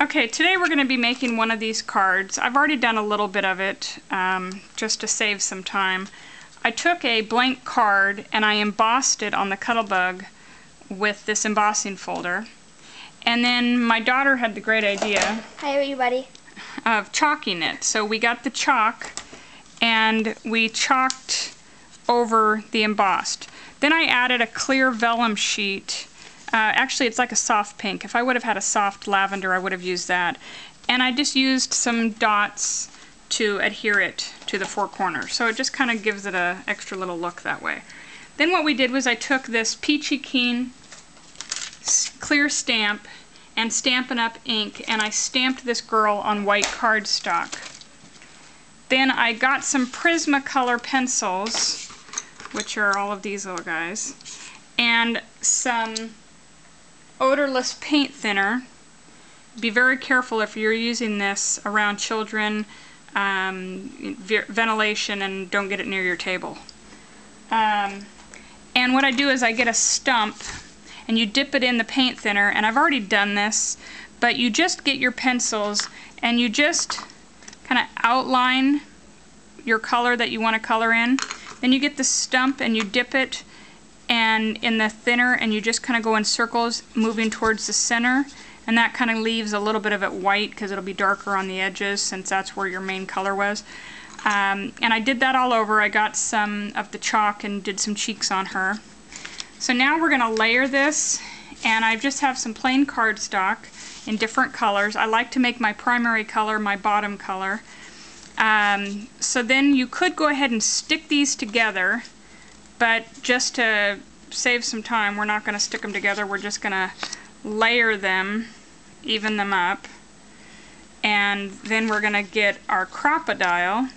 Okay, today we're going to be making one of these cards. I've already done a little bit of it just to save some time. I took a blank card and I embossed it on the Cuttlebug with this embossing folder. And then my daughter had the great idea, hi everybody, of chalking it. So we got the chalk and we chalked over the embossed. Then I added a clear vellum sheet. Actually, it's like a soft pink. If I would have had a soft lavender, I would have used that. And I just used some dots to adhere it to the four corners. So it just kind of gives it an extra little look that way. Then what we did was I took this Peachy Keen clear stamp and Stampin' Up! Ink, and I stamped this girl on white cardstock. Then I got some Prismacolor pencils, which are all of these little guys, and some odorless paint thinner. Be very careful if you're using this around children, ventilation, and don't get it near your table. And what I do is I get a stump and you dip it in the paint thinner, and I've already done this, but you just get your pencils and you just kind of outline your color that you want to color in. Then you get the stump and you dip it and in the thinner, and you just kind of go in circles moving towards the center, and that kind of leaves a little bit of it white because it'll be darker on the edges since that's where your main color was. And I did that all over. I got some of the chalk and did some cheeks on her. So now we're going to layer this, and I just have some plain cardstock in different colors. I like to make my primary color my bottom color. So then you could go ahead and stick these together, but just to save some time, we're not going to stick them together. We're just going to layer them, even them up, and then we're going to get our crocodile.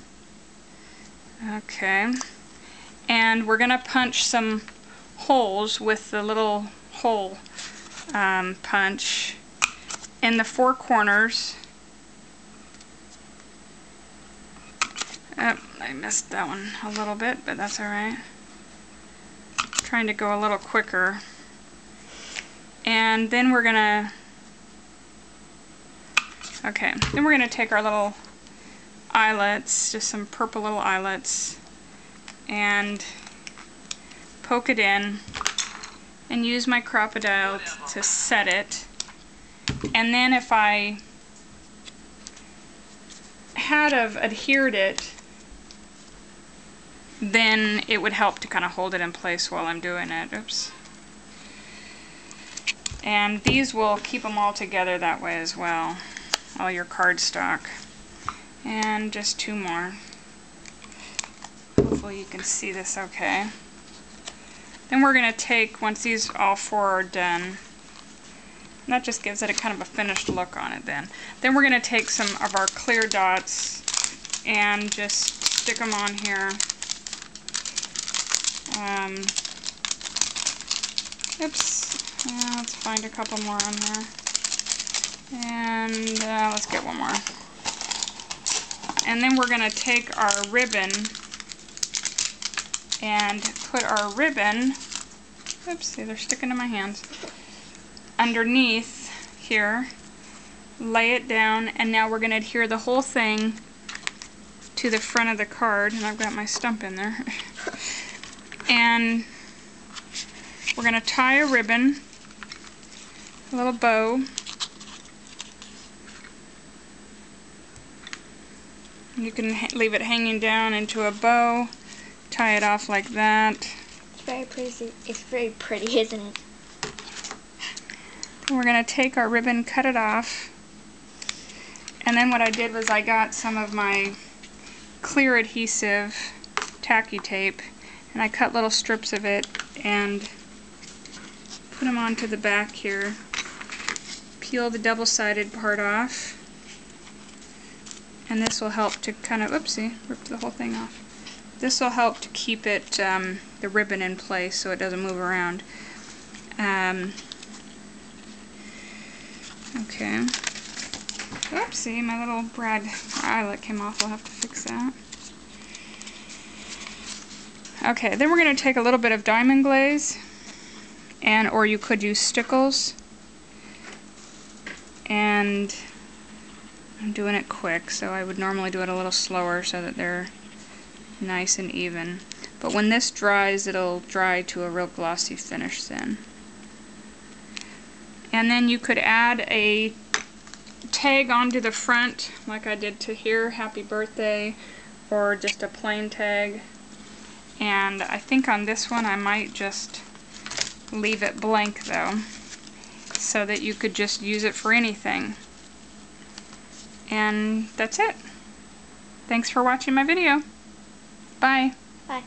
Okay, and we're going to punch some holes with the little hole punch in the four corners. Oh, I missed that one a little bit, but that's alright. Trying to go a little quicker. And then we're gonna take our little eyelets, just some purple little eyelets, and poke it in and use my crocodile to set it. And then if I had have adhered it, then it would help to kind of hold it in place while I'm doing it. Oops. And these will keep them all together that way as well, all your cardstock. And just two more. Hopefully you can see this okay. Then we're going to take, once these all four are done, and that just gives it a kind of a finished look on it then. Then we're going to take some of our clear dots and just stick them on here. Oops. Let's find a couple more on there. And let's get one more. And then we're going to take our ribbon and put our ribbon, oopsie, they're sticking to my hands, underneath here, lay it down, and now we're going to adhere the whole thing to the front of the card, and I've got my stump in there. And we're going to tie a ribbon, a little bow, you can leave it hanging down into a bow, tie it off like that. It's very pretty. It's very pretty, isn't it? Then we're going to take our ribbon, cut it off, and then what I did was I got some of my clear adhesive tacky tape, and I cut little strips of it and put them onto the back here. Peel the double-sided part off, and this will help to kind of, oopsie, rip the whole thing off. This will help to keep it, the ribbon in place so it doesn't move around. Okay. Oopsie, my little brad eyelet came off. We'll have to fix that. Okay, then we're going to take a little bit of diamond glaze, or you could use stickles, and I'm doing it quick, so I would normally do it a little slower so that they're nice and even. But when this dries, it'll dry to a real glossy finish then. And then you could add a tag onto the front, like I did to here, happy birthday, or just a plain tag. And I think on this one I might just leave it blank though, so that you could just use it for anything. And that's it. Thanks for watching my video. Bye. Bye.